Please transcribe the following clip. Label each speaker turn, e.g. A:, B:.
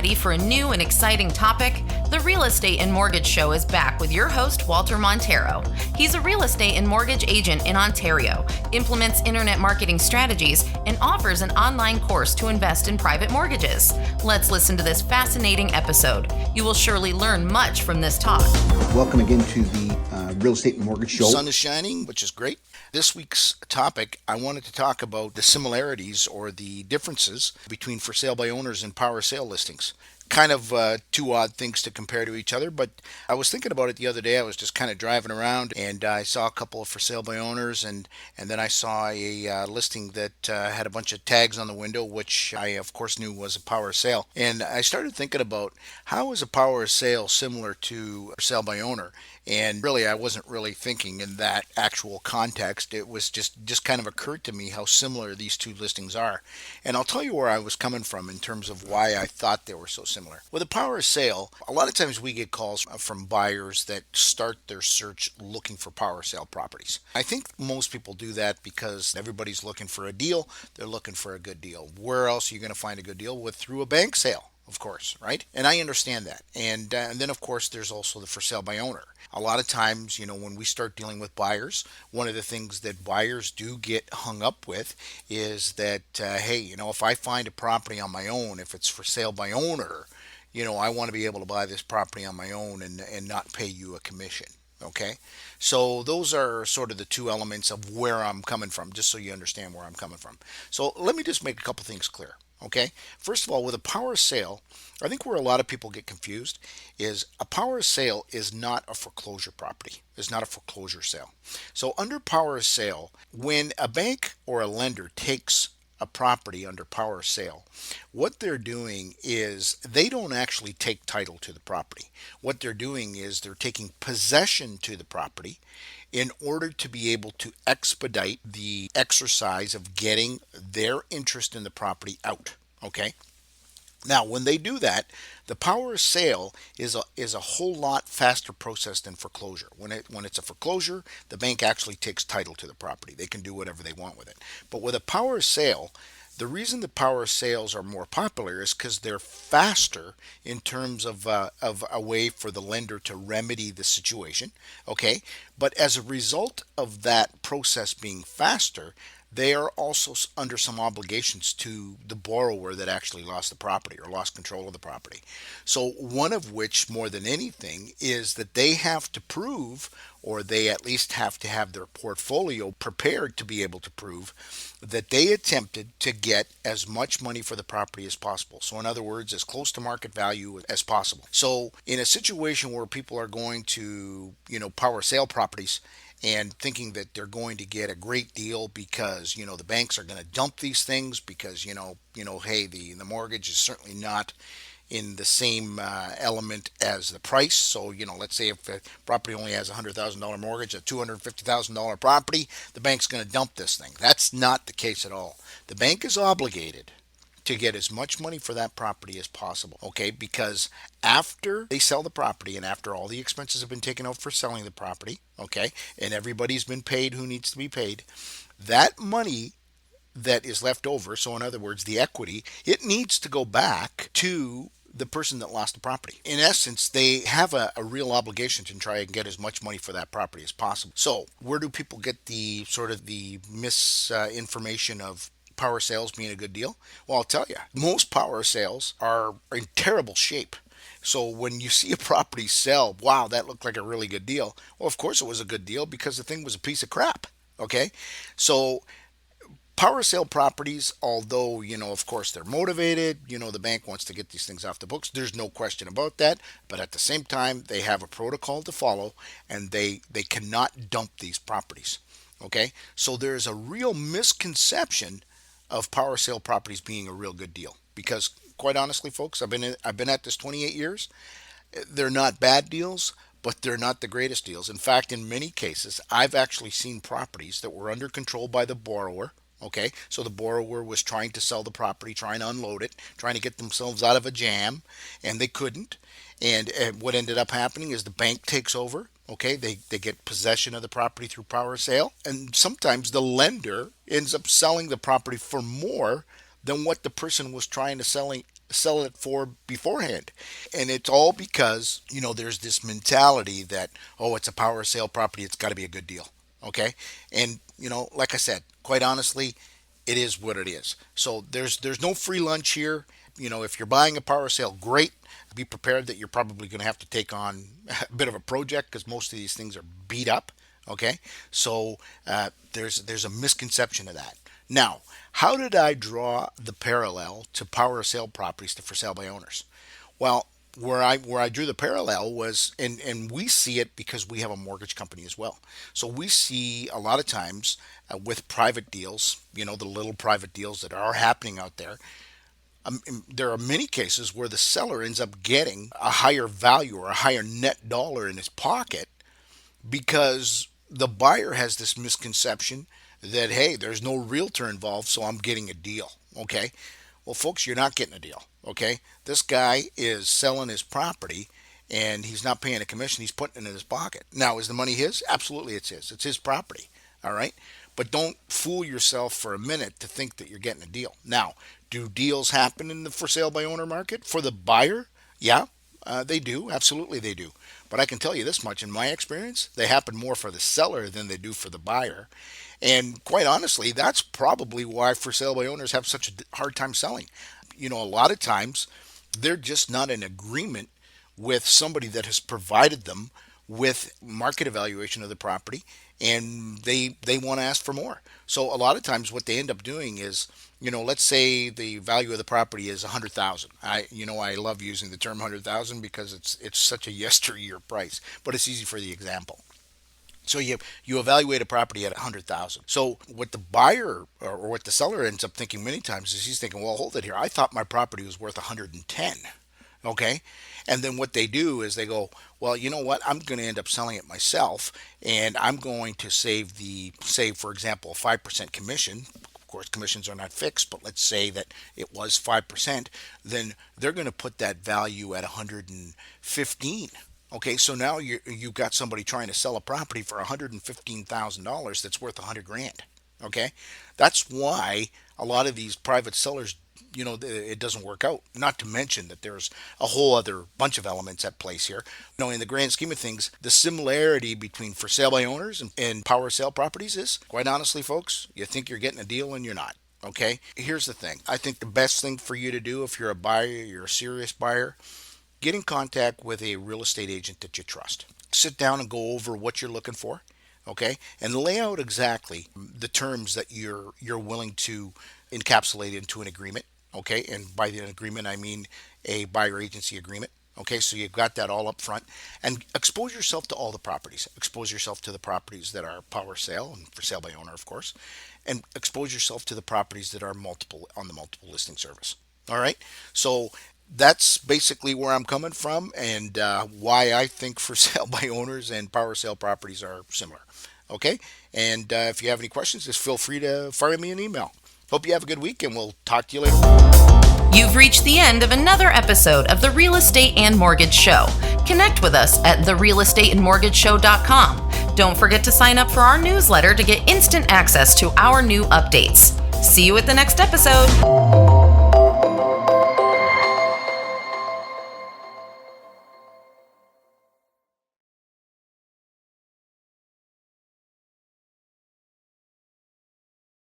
A: ready for a new and exciting topic? The Real Estate and Mortgage Show is back with your host, Walter Montero. He's a real estate and mortgage agent in Ontario, implements internet marketing strategies, and offers an online course to invest in private mortgages. Let's listen to this fascinating episode. You will surely learn much from this talk.
B: Welcome again to the Real Estate and Mortgage Show.
C: The sun is shining, which is great. This week's topic, I wanted to talk about the similarities or the differences between for sale by owners and power sale listings. Kind of two odd things to compare to each other, but I was thinking about it the other day. I was just kind of driving around and I saw a couple of for sale by owners, and then I saw a listing that had a bunch of tags on the window, which I of course knew was a power sale. And I started thinking about how is a power sale similar to a sale by owner? And really, I wasn't really thinking in that actual context. It was just kind of occurred to me how similar these two listings are. And I'll tell you where I was coming from in terms of why I thought they were so similar. With a power sale, a lot of times we get calls from buyers that start their search looking for power sale properties. I think most people do that because everybody's looking for a deal. They're looking for a good deal. Where else are you going to find a good deal? Through a bank sale, of course, right? And I understand that. And then, of course, there's also the for sale by owner. A lot of times, when we start dealing with buyers, one of the things that buyers do get hung up with is that, hey, if I find a property on my own, if it's for sale by owner, I want to be able to buy this property on my own and not pay you a commission. Okay, so those are sort of the two elements of where I'm coming from, just so you understand where I'm coming from. So let me just make a couple things clear. Okay, first of all, with a power sale, I think where a lot of people get confused is a power sale is not a foreclosure property. It's not a foreclosure sale. So under power sale, when a bank or a lender takes a property under power sale, what they're doing is they don't actually take title to the property. What they're doing is they're taking possession to the property in order to be able to expedite the exercise of getting their interest in the property out. Okay? Now, when they do that, the power sale is a whole lot faster process than foreclosure. When it's a foreclosure, the bank actually takes title to the property. They can do whatever they want with it. But with a power sale, the reason the power sales are more popular is because they're faster in terms of a way for the lender to remedy the situation. Okay, but as a result of that process being faster, they are also under some obligations to the borrower that actually lost the property or lost control of the property. So one of which, more than anything, is that they have to prove, or they at least have to have their portfolio prepared to be able to prove that they attempted to get as much money for the property as possible. So in other words, as close to market value as possible. So in a situation where people are going to, power sale properties and thinking that they're going to get a great deal because the banks are going to dump these things because hey, the mortgage is certainly not in the same element as the price. So let's say if a property only has a $100,000 mortgage, a $250,000 property, the bank's going to dump this thing. That's not the case at all. The bank is obligated to get as much money for that property as possible, okay? Because after they sell the property and after all the expenses have been taken out for selling the property, okay, and everybody's been paid who needs to be paid, that money that is left over, so in other words, the equity, it needs to go back to the person that lost the property. In essence, they have a real obligation to try and get as much money for that property as possible. So where do people get the sort of the misinformation of power sales being a good deal? Well, I'll tell you, most power sales are in terrible shape. So when you see a property sell, wow, that looked like a really good deal. Well, of course it was a good deal because the thing was a piece of crap. Okay? So power sale properties, although, of course they're motivated, the bank wants to get these things off the books. There's no question about that. But at the same time, they have a protocol to follow and they cannot dump these properties. Okay? So there's a real misconception of power sale properties being a real good deal because quite honestly, folks, I've been at this 28 years. They're not bad deals, but they're not the greatest deals. In fact, in many cases, I've actually seen properties that were under control by the borrower. Okay, so the borrower was trying to sell the property, trying to unload it, trying to get themselves out of a jam, and they couldn't. And what ended up happening is the bank takes over. Okay, they get possession of the property through power sale, and sometimes the lender ends up selling the property for more than what the person was trying to sell it for beforehand. And it's all because, there's this mentality that, oh, it's a power sale property, it's got to be a good deal. Okay? And, like I said, quite honestly, it is what it is. So there's no free lunch here. If you're buying a power sale, great. Be prepared that you're probably going to have to take on a bit of a project because most of these things are beat up. Okay, so there's a misconception of that. Now, how did I draw the parallel to power sale properties to for sale by owners? Well, where I drew the parallel was, and we see it because we have a mortgage company as well. So we see a lot of times with private deals, the little private deals that are happening out there. There are many cases where the seller ends up getting a higher value or a higher net dollar in his pocket because the buyer has this misconception that, hey, there's no realtor involved, so I'm getting a deal. Okay. Well, folks, you're not getting a deal. Okay. This guy is selling his property and he's not paying a commission. He's putting it in his pocket. Now, is the money his? Absolutely, it's his. It's his property. All right. But don't fool yourself for a minute to think that you're getting a deal. Now, do deals happen in the for sale by owner market for the buyer? Yeah, they do. Absolutely, they do. But I can tell you this much, in my experience, they happen more for the seller than they do for the buyer. And quite honestly, that's probably why for sale by owners have such a hard time selling. A lot of times they're just not in agreement with somebody that has provided them with market evaluation of the property, and they want to ask for more. So a lot of times what they end up doing is, let's say the value of the property is 100,000. I love using the term 100,000 because it's such a yesteryear price, but it's easy for the example. So you evaluate a property at 100,000. So what the buyer or what the seller ends up thinking many times is he's thinking, well, hold it here. I thought my property was worth 110. Okay. And then what they do is they go, well, you know what? I'm going to end up selling it myself, and I'm going to save, for example, a 5% commission. Of course, commissions are not fixed, but let's say that it was 5%. Then they're going to put that value at 115. Okay, so now you've got somebody trying to sell a property for $115,000 that's worth 100 grand. Okay, that's why a lot of these private sellers, it doesn't work out. Not to mention that there's a whole other bunch of elements at place here. In the grand scheme of things, the similarity between for sale by owners and power sale properties is, quite honestly, folks, you think you're getting a deal and you're not. Okay, here's the thing. I think the best thing for you to do if you're a buyer, you're a serious buyer, get in contact with a real estate agent that you trust. Sit down and go over what you're looking for, okay? And lay out exactly the terms that you're willing to encapsulate into an agreement, okay? And by the agreement, I mean a buyer agency agreement. Okay, so you've got that all up front, and expose yourself to all the properties. Expose yourself to the properties that are power sale and for sale by owner, of course, and expose yourself to the properties that are on the multiple listing service. All right, so that's basically where I'm coming from and why I think for sale by owners and power sale properties are similar. Okay, and if you have any questions, just feel free to fire me an email. Hope you have a good week, and we'll talk to you later.
A: You've reached the end of another episode of the Real Estate and Mortgage Show. Connect with us at therealestateandmortgageshow.com. Don't forget to sign up for our newsletter to get instant access to our new updates. See you at the next episode.